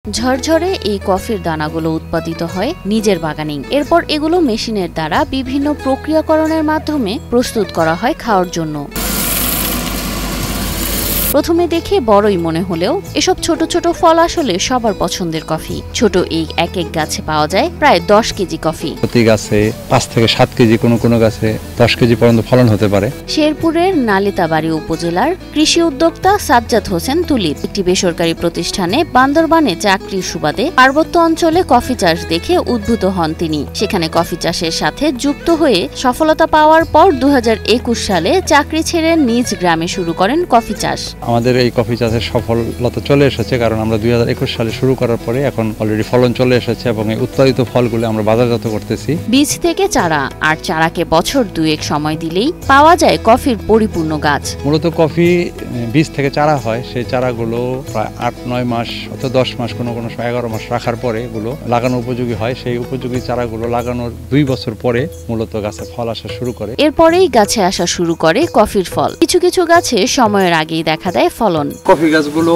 ঝরঝরে এই কফির দানাগুলো উৎপাদিত হয় নিজের বাগানেই। এরপর এগুলো মেশিনের দ্বারা বিভিন্ন প্রক্রিয়াকরণের মাধ্যমে প্রস্তুত করা হয় খাওয়ার জন্য। প্রথমে দেখে বড়ই মনে হলেও এসব ছোট ছোট ফল আসলে সবার পছন্দের কফি। ছোট এই এক এক গাছে পাওয়া যায় প্রায় 10 কেজি কফি। প্রতি গাছে 5 থেকে 7 কেজি, কোনো গাছে 10 কেজি পর্যন্ত ফলন হতে পারে। শেরপুরের নালিতাবাড়ী উপজেলার কৃষি উদ্যোক্তা সাজ্জাদ হোসেন তুলিপ একটি বেসরকারি প্রতিষ্ঠানে বান্দরবানে চাকরির সুবাদে পার্বত্য অঞ্চলে কফি চাষ দেখে উদ্ভূত হন তিনি। সেখানে কফি চাষের সাথে যুক্ত হয়ে সফলতা পাওয়ার পর 2021 সালে চাকরি ছেড়ে নিজ গ্রামে শুরু করেন কফি চাষ। আমাদের এই কফি চাষের সফলতা চলে এসেছে, কারণ আমরা 2021 সালে শুরু করার পরে এখন অলরেডি ফলন চলে এসেছে এবং এই উৎপাদিত ফলগুলো আমরা বাজারজাত করতেছি। বীজ থেকে চারা আর চারাকে বছর 2-1 সময় দিলেই পাওয়া যায় কফির পরিপূর্ণ গাছ। মূলত কফি বীজ থেকে চারা হয়, সেই চারাগুলো প্রায় 8-9 মাস অথবা 10 মাস, কোনো 11 মাস রাখার পরে এগুলো লাগানো উপযোগী হয়। সেই উপযোগী চারাগুলো লাগানোর 2 বছর পরে মূলত গাছে ফল আসা শুরু করে। এরপরেই গাছে আসা শুরু করে কফির ফল। কিছু কিছু গাছে সময়ের আগেই দেখা দেয় ফলন। কফি গাছগুলো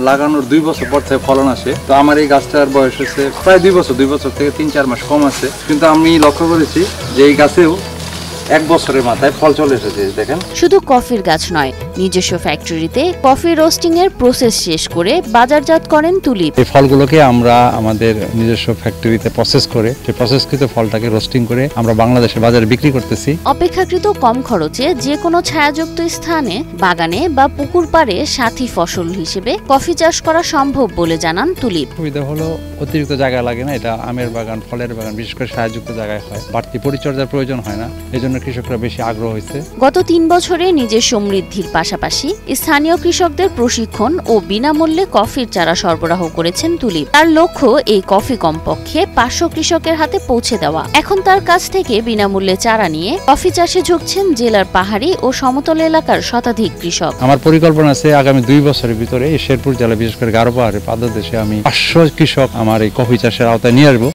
লাগানোর 2 বছর পর থেকে ফলন আসে। তো আমার এই গাছটার বয়স হচ্ছে প্রায় 2 বছর থেকে 3-4 মাস কম আছে, কিন্তু আমি লক্ষ্য করেছি যে এই গাছেও 1 বছরের মাথায় ফল চলে এসেছে। দেখেন, শুধু কফির গাছ নয়, নিজস্ব ফ্যাক্টরিতে কফি রোস্টিং এর প্রসেস শেষ করে বাজারজাত করেন তুলিপ। এই ফলগুলোকে আমরা আমাদের নিজস্ব ফ্যাক্টরিতে প্রসেস করে সেই প্রসেসকৃত ফলটাকে রোস্টিং করে আমরা বাংলাদেশের বাজারে বিক্রি করতেছি। অপেক্ষাকৃত কম খরচে যে কোনো ছায়াযুক্ত স্থানে, বাগানে বা পুকুর পাড়ে সাথী ফসল হিসেবে কফি চাষ করা সম্ভব বলে জানান তুলিপ। সুবিধা হলো অতিরিক্ত জায়গা লাগে না, এটা আমের বাগান, ফলের বাগান, বিশেষ করে ছায়াযুক্ত জায়গায় হয়, বাড়তি পরিচর্যার প্রয়োজন হয় না, এজন্য কৃষকরা বেশি আগ্রহ হয়েছে। গত 3 বছরে নিজের সমৃদ্ধির পাশাপাশি স্থানীয় কৃষকদের প্রশিক্ষণ ও বিনামূল্যে কফির চারা সরবরাহ করেছেন তুলিপ। তার লক্ষ্য এই কফি কমপক্ষে 500 কৃষকের হাতে পৌঁছে দেওয়া। এখন তার কাছ থেকে বিনামূল্যে চারা নিয়ে কফি চাষে ঝুঁকছেন জেলার পাহাড়ি ও সমতল এলাকার শতাধিক কৃষক। আমার পরিকল্পনা আছে আগামী 2 বছরের ভিতরে এই শেরপুর জেলা, বিশেষ করে গারো পাহাড়ের পাদদেশে আমি 500 কৃষক আমার এই কফি চাষের আওতায় নিয়ে আসবো।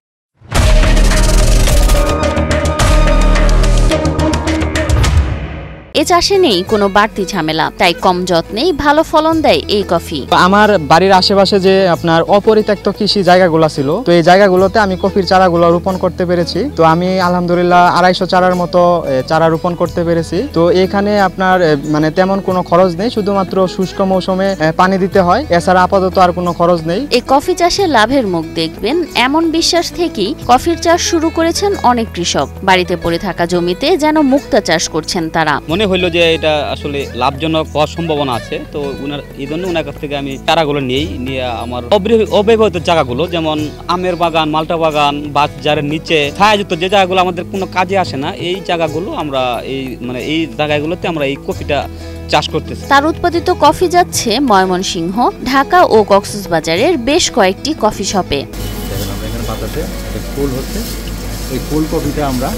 এ চাষে নেই কোনো বাড়তি ঝামেলা, তাই কম যত্নেই ভালো ফলন দেয় এই কফি। আমার বাড়ির আশেপাশে যে আপনার অপরিত্যক্ত কৃষি জায়গাগুলো ছিল, তো এই জায়গাগুলোতে আমি কফির চারাগুলো রোপণ করতে পেরেছি। তো আমি আলহামদুলিল্লাহ 250 চারার মতো চারা রোপণ করতে পেরেছি। তো এখানে আপনার মানে তেমন কোনো খরচ নেই, শুধুমাত্র শুষ্ক মৌসুমে পানি দিতে হয়, এছাড়া আপাতত আর কোনো খরচ নেই। এই কফি চাষে লাভের মুখ দেখবেন এমন বিশ্বাস থেকেই কফির চাষ শুরু করেছেন অনেক কৃষক। বাড়িতে পড়ে থাকা জমিতে যেন মুক্তা চাষ করছেন তারা। মনে হইলো যে এটা আসলে লাভজনক হওয়ার সম্ভাবনা আছে, তো এই জন্য ওনার কাছ থেকে আমি চারাগুলো নিয়ে আমার অব্যবহৃত জায়গাগুলো, যেমন আমের বাগান, মালটা বাগান, বাজারের নিচে ছায়াযুক্ত যে জায়গাগুলো আমাদের কোনো কাজে আসে না, এই জায়গাগুলো আমরা এই জায়গাগুলোতে আমরা এই কফিটা চাষ করতেছি। তার উৎপাদিত কফি যাচ্ছে ময়মনসিংহ, ঢাকা ও কক্সবাজারের বেশ কয়েকটি কফি শপে। এই ফুল কফিটা আমরা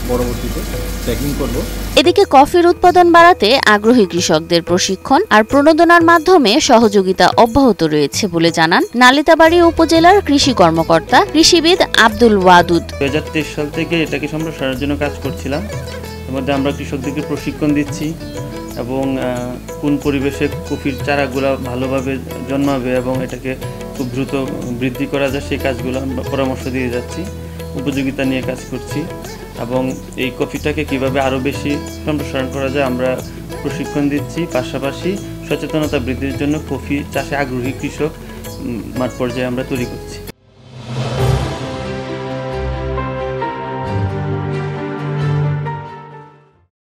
পরবর্তীতে প্যাকিং করব। এদিকে কফির উৎপাদন বাড়াতে আগ্রহী কৃষকদের প্রশিক্ষণ আর প্রণোদনার মাধ্যমে সহযোগিতা অব্যাহত রয়েছে বলে জানান নালিতাবাড়ী উপজেলার কৃষি কর্মকর্তা কৃষিবিদ আব্দুল ওয়াদুদ। 2023 সাল থেকে এটাকে সম্প্রসারণের জন্য কাজ করছিলাম। এর মধ্যে আমরা কৃষকদেরকে প্রশিক্ষণ দিচ্ছি এবং কোন পরিবেশে কফির চারাগুলো ভালোভাবে জন্মাবে এবং এটাকে খুব দ্রুত বৃদ্ধি করা যায় সেই কাজগুলো আমরা পরামর্শ দিয়ে যাচ্ছি, উপযোগিতা নিয়ে কাজ করছি এবং এই কফিটাকে কিভাবে আরও বেশি সম্প্রসারণ করা যায় আমরা প্রশিক্ষণ দিচ্ছি। পাশাপাশি সচেতনতা বৃদ্ধির জন্য কফি চাষে আগ্রহী কৃষক মাঠ পর্যায়ে আমরা তৈরি করছি।